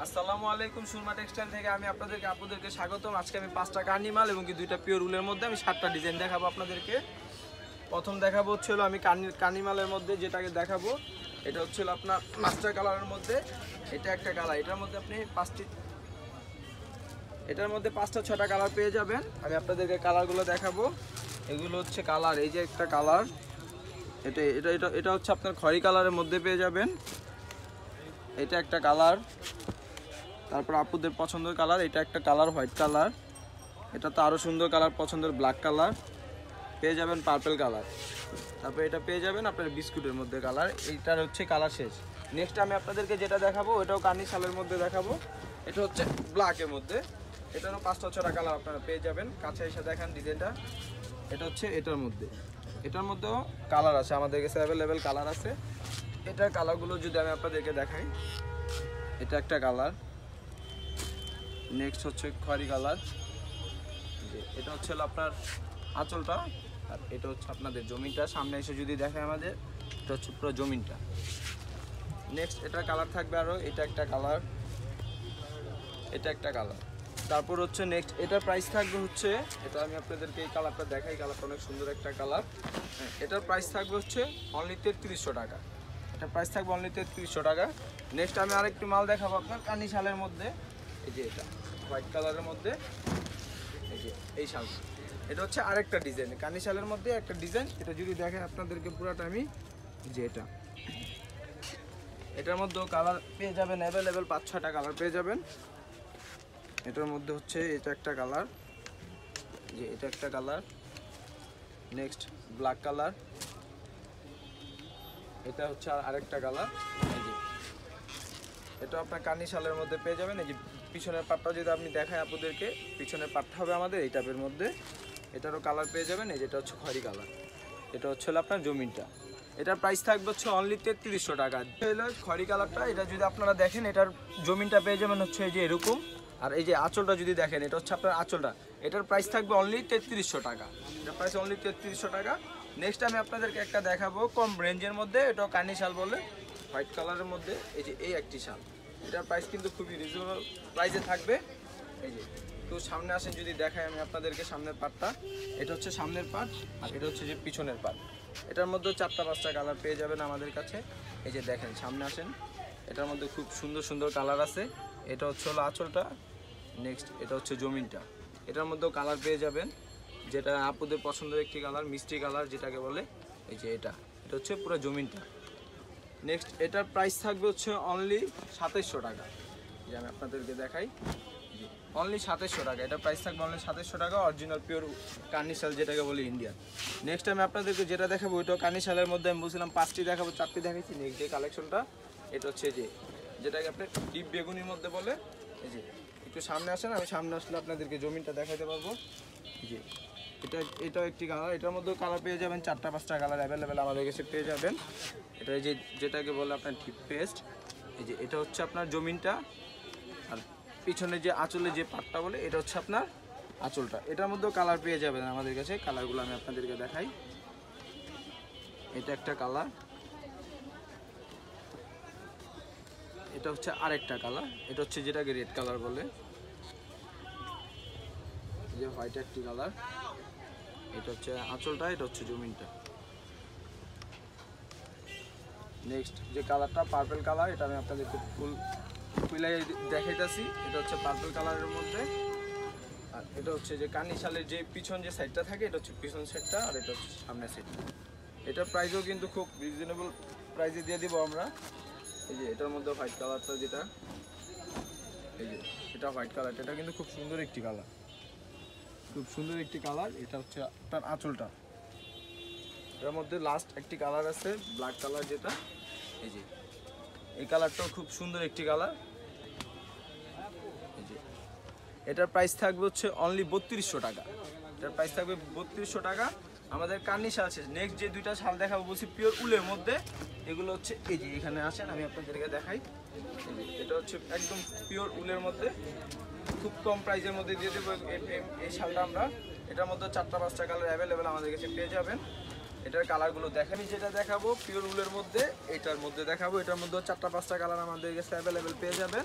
আসসালামু আলাইকুম, সুরমা টেক্সটাইল থেকে আমি আপনাদেরকে স্বাগতম। আজকে আমি 5টা কার্নিমাল এবং কি 2টা পিওর উলের মধ্যে আমি 7টা ডিজাইন দেখাবো আপনাদেরকে। প্রথম দেখাবো হচ্ছিল আমি কার্নিমালের মধ্যে যেটাকে দেখাবো, এটা হচ্ছিল আপনার মাস্টার কালারের মধ্যে। এটা একটা কালার, এটার মধ্যে আপনি এটার মধ্যে 5টা 6টা কালার পেয়ে যাবেন। আমি আপনাদেরকে কালারগুলো দেখাবো। এগুলো হচ্ছে কালার, এই যে একটা কালার, এটা এটা এটা এটা হচ্ছে আপনার খয়েরি কালারের মধ্যে পেয়ে যাবেন। এটা একটা কালার, তারপর আপুদের পছন্দের কালার, এটা একটা কালার হোয়াইট কালার। এটা তো আরও সুন্দর কালার, পছন্দের ব্ল্যাক কালার পেয়ে যাবেন, পার্পল কালার। তারপর এটা পেয়ে যাবেন আপনার বিস্কুটের মধ্যে কালার। এইটার হচ্ছে কালার শেষ। নেক্সট আমি আপনাদেরকে যেটা দেখাবো ওটাও কার্নি শালের মধ্যে দেখাবো। এটা হচ্ছে ব্ল্যাকের মধ্যে, এটারও 5টা 6টা কালার আপনারা পেয়ে যাবেন। কাছে এসে দেখেন ডিজাইনটা। এটা হচ্ছে এটার মধ্যেও কালার আছে, আমাদের কাছে অ্যাভেলেবেল কালার আছে। এটার কালারগুলো যদি আমি আপনাদেরকে দেখাই, এটা একটা কালার, নেক্সট হচ্ছে খয়েরি কালার, এটা হচ্ছে আপনার আঁচলটা, আর এটা হচ্ছে আপনাদের জমিনটা। সামনে এসে যদি দেখেন আমাদের, এটা হচ্ছে পুরো জমিনটা। নেক্সট এটার কালার থাকবে আরও, এটা একটা কালার, এটা একটা কালার। তারপর হচ্ছে নেক্সট এটার প্রাইস থাকবে হচ্ছে, এটা আমি আপনাদেরকে এই কালারটা দেখাই, কালারটা অনেক সুন্দর একটা কালার। এটার প্রাইস থাকবে হচ্ছে অনলি 3300 টাকা। এটার প্রাইস থাকবে অনলি 3300 টাকা। নেক্সট আমি আরেকটি মাল দেখাবো আপনার কার্নি শালের মধ্যে। এই যে এটা হোয়াইট কালারের মধ্যে, এই যে এই শালটা, এটা হচ্ছে আরেকটা ডিজাইন, কার্নি শালের মধ্যে একটা ডিজাইন। এটা যদি দেখেন আপনাদেরকে পুরোটা আমি, যে এটার মধ্যেও কালার পেয়ে যাবেন অ্যাভেলেবেল, 5-6টা কালার পেয়ে যাবেন। এটার মধ্যে হচ্ছে এটা একটা কালার, যে এটা একটা কালার, নেক্সট ব্ল্যাক কালার, এটা হচ্ছে আরেকটা কালার। এই যে এটা আপনার কার্নি শালের মধ্যে পেয়ে যাবেন। এই যে পিছনের পাটটা যদি আপনি দেখাই আপনাদেরকে, পিছনের পাটটা হবে আমাদের এই টাইপের মধ্যে। এটারও কালার পেয়ে যাবেন। এই যেটা হচ্ছে খয়েরি কালার, এটা হচ্ছে আপনার জমিনটা। এটার প্রাইস থাকবে হচ্ছে অনলি 3300 টাকা। হলো খয়েরি কালারটা, এটা যদি আপনারা দেখেন এটার জমিনটা পেয়ে যাবেন হচ্ছে এই যে এরকম। আর এই যে আঁচলটা যদি দেখেন, এটা হচ্ছে আপনার আঁচলটা। এটার প্রাইস থাকবে অনলি 3300 টাকা। এটার প্রাইস অনলি 3300 টাকা। নেক্সট আমি আপনাদেরকে একটা দেখাবো কম রেঞ্জের মধ্যে, এটাও কার্নি শাল বলে, হোয়াইট কালারের মধ্যে। এই যে এই একটি শাল, এটার প্রাইস কিন্তু খুবই রিজনেবল প্রাইসে থাকবে। এই যে তো সামনে আসেন যদি দেখাই আমি আপনাদেরকে সামনের পার্টটা, এটা হচ্ছে সামনের পার্ট, আর এটা হচ্ছে যে পিছনের পার্ট। এটার মধ্যে 4টা-5টা কালার পেয়ে যাবেন আমাদের কাছে। এই যে দেখেন সামনে আসেন, এটার মধ্যে খুব সুন্দর সুন্দর কালার আছে। এটা হচ্ছে হলো আঁচলটা, নেক্সট এটা হচ্ছে জমিনটা। এটার মধ্যেও কালার পেয়ে যাবেন, যেটা আপুদের পছন্দের একটি কালার, মিষ্টি কালার যেটাকে বলে। এই যে এটা হচ্ছে পুরো জমিনটা। নেক্সট এটার প্রাইস থাকবে হচ্ছে অনলি 2700 টাকা। যে আমি আপনাদেরকে দেখাই, অনলি 2700 টাকা। এটা প্রাইস থাকবে অনলি 2700 টাকা, অরিজিনাল পিওর কার্নি শাল যেটাকে বলি ইন্ডিয়ান। নেক্সট আমি আপনাদেরকে যেটা দেখাবো ওইটাও কার্নি শালের মধ্যে। আমি বলছিলাম 5টি দেখাবো, 4টি দেখাইছি। নেক্সট যে কালেকশনটা, এটা হচ্ছে যেটাকে আপনি ডিপ বেগুনির মধ্যে বলে। এই যে একটু সামনে আসেন, আমি সামনে আসলে আপনাদেরকে জমিনটা দেখাতে পারবো। জি এটাও একটি কালার, এটার মধ্যেও কালার পেয়ে যাবেন, 4টা-5টা কালার অ্যাভেলেবেল আমাদের কাছে পেয়ে যাবেন। এটা এই যে যেটাকে বলে আপনার ডিপ পেস্ট। এই যে এটা হচ্ছে আপনার জমিনটা, আর পিছনে যে আঁচলে যে পাটটা বলে, এটা হচ্ছে আপনার আঁচলটা। এটার মধ্যেও কালার পেয়ে যাবেন আমাদের কাছে। কালারগুলো আমি আপনাদেরকে দেখাই। এটা একটা কালার, এটা হচ্ছে আরেকটা কালার, এটা হচ্ছে যেটাকে রেড কালার বলে। এই যে হোয়াইট একটি কালার, এটা হচ্ছে আঁচলটা, এটা হচ্ছে জমিনটা। নেক্সট যে কালারটা পার্পল কালার, এটা আমি আপনাদেরকে ফুলাই দেখাইতেছি। এটা হচ্ছে পার্পল কালারের মধ্যে। আর এটা হচ্ছে যে কার্নি শালের যে পিছন যে সাইডটা থাকে, এটা হচ্ছে পিছন সাইডটা, আর এটা হচ্ছে সামনের সাইডটা। এটার প্রাইসও কিন্তু খুব রিজনেবল প্রাইসে দিয়ে দিব আমরা। এই যে এটার মধ্যে হোয়াইট কালারটা যেটা, এই যে এটা হোয়াইট কালারটা, এটা কিন্তু খুব সুন্দর একটি কালার, খুব সুন্দর একটি কালার। এটা হচ্ছে তার আঁচলটা। এটার মধ্যে লাস্ট একটি কালার আছে ব্ল্যাক কালার যেটা, এই যে এই কালারটাও খুব সুন্দর একটি কালার। এই যে এটার প্রাইস থাকবে হচ্ছে অনলি 3200 টাকা। এটার প্রাইস থাকবে 3200 টাকা। আমাদের কার্নি শাল শেষ। নেক্সট যে 2টা শাল দেখাবো বলছি পিওর উলের মধ্যে, এগুলো হচ্ছে এই যে এখানে আসেন, আমি আপনাদেরকে দেখাই। এটা হচ্ছে একদম পিওর উলের মধ্যে, খুব কম প্রাইসের মধ্যে দিয়ে দেবো এই শালটা আমরা। এটার মধ্যে 4টা-5টা কালার অ্যাভেলেবেল আমাদের কাছে পেয়ে যাবেন। এটার কালারগুলো দেখেন, আমি যেটা দেখাবো পিওর উলের মধ্যে, এটার মধ্যে দেখাবো, এটার মধ্যে 4টা 5টা কালার আমাদের কাছে অ্যাভেলেবেল পেয়ে যাবেন।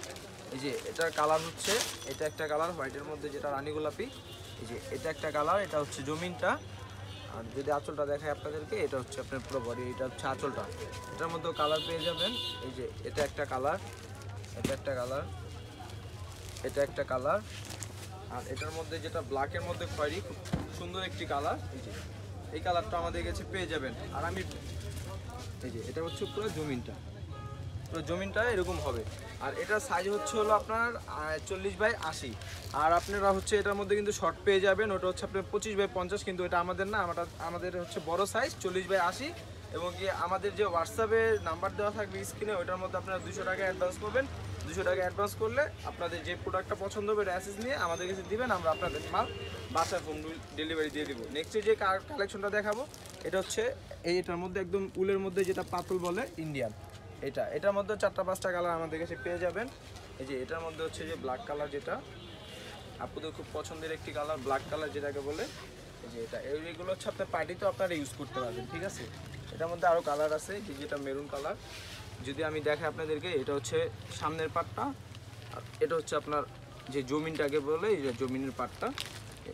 এই যে এটার কালার হচ্ছে, এটা একটা কালার হোয়াইটের মধ্যে যেটা রানী গোলাপি, এই যে এটা একটা কালার, এটা হচ্ছে জমিনটা। আর যদি আঁচলটা দেখায় আপনাদেরকে, এটা হচ্ছে আপনার পুরো বডি, এটা হচ্ছে আঁচলটা। এটার মধ্যেও কালার পেয়ে যাবেন। এই যে এটা একটা কালার, এটা একটা কালার, এটা একটা কালার। আর এটার মধ্যে যেটা ব্ল্যাকের মধ্যে খয়েরি, খুব সুন্দর একটি কালার, এই যে এই কালারটা আমাদের কাছে পেয়ে যাবেন। আর আমি এই যে এটা হচ্ছে পুরো জমিনটা, পুরো জমিনটা এরকম হবে। আর এটার সাইজ হচ্ছে হলো আপনার 40x80। আর আপনারা হচ্ছে এটার মধ্যে কিন্তু শর্ট পেয়ে যাবেন, ওটা হচ্ছে আপনার 25x50, কিন্তু এটা আমাদের না, আমাদের হচ্ছে বড় সাইজ 40x80। এবং কি আমাদের যে হোয়াটসঅ্যাপে নাম্বার দেওয়া থাকবে স্ক্রিনে, ওইটার মধ্যে আপনারা 200 টাকা অ্যাডভান্স করবেন। 200 টাকা অ্যাডভান্স করলে আপনাদের যে প্রোডাক্টটা পছন্দ হবে এটা অ্যাসেস নিয়ে আমাদের কাছে দিবেন, আমরা আপনাদের মাল বাসায় হোম ডেলিভারি দিয়ে দিব। নেক্সটে যে কালেকশনটা দেখাবো, এটা হচ্ছে এটার মধ্যে একদম উলের মধ্যে যেটা পাতল বলে ইন্ডিয়ান, এটার মধ্যে 4টা 5টা কালার আমাদের কাছে পেয়ে যাবেন। এই যে এটার মধ্যে হচ্ছে যে ব্ল্যাক কালার, যেটা আপনাদের খুব পছন্দের একটি কালার, ব্ল্যাক কালার যেটাকে বলে। এই যে এটা এইগুলো হচ্ছে আপনার পার্টিতেও আপনারা ইউজ করতে পারবেন, ঠিক আছে। এটার মধ্যে আরও কালার আছে, যেটা মেরুন কালার। যদি আমি দেখাই আপনাদেরকে, এটা হচ্ছে সামনের পার্টটা, আর এটা হচ্ছে আপনার যে জমিনটাকে বলে, এই যে জমিনের পার্টটা।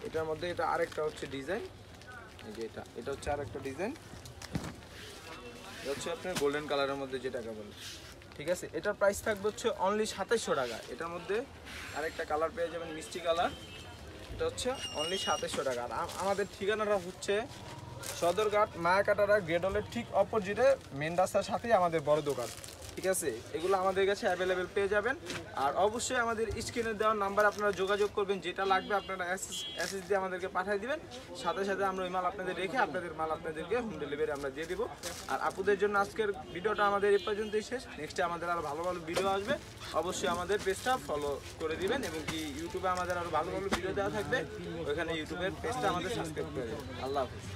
এটার মধ্যে এটা আরেকটা হচ্ছে ডিজাইন, এই যে এটা হচ্ছে আরেকটা ডিজাইন, এটা হচ্ছে আপনার গোল্ডেন কালারের মধ্যে যেটাকে বলে, ঠিক আছে। এটার প্রাইস থাকবে হচ্ছে অনলি 2700 টাকা। এটার মধ্যে আরেকটা কালার পেয়ে যাবেন মিষ্টি কালার, এটা হচ্ছে অনলি 2700 টাকা। আর আমাদের ঠিকানাটা হচ্ছে সদরঘাট মায়াকাটারা গ্রেডলের ঠিক অপোজিটে মেন রাস্তার সাথেই আমাদের বড় দোকান, ঠিক আছে। এগুলো আমাদের কাছে অ্যাভেলেবেল পেয়ে যাবেন। আর অবশ্যই আমাদের স্ক্রিনে দেওয়ার নাম্বার আপনারা যোগাযোগ করবেন, যেটা লাগবে আপনারা অ্যাসেস দিয়ে আমাদেরকে পাঠিয়ে দিবেন। সাথে সাথে আমরা ওই মাল আপনাদের রেখে আপনাদের মাল আপনাদেরকে হোম ডেলিভারি আমরা দিয়ে দিব। আর আপুদের জন্য আজকের ভিডিওটা আমাদের এই পর্যন্তই শেষ। নেক্সটে আমাদের আরও ভালো ভালো ভিডিও আসবে, অবশ্যই আমাদের পেজটা ফলো করে দিবেন। এবং কি ইউটিউবে আমাদের আরও ভালো ভালো ভিডিও দেওয়া থাকবে, ওইখানে ইউটিউবের পেজটা আমাদের সাবস্ক্রাইব করে দেবেন। আল্লাহ হাফিজ।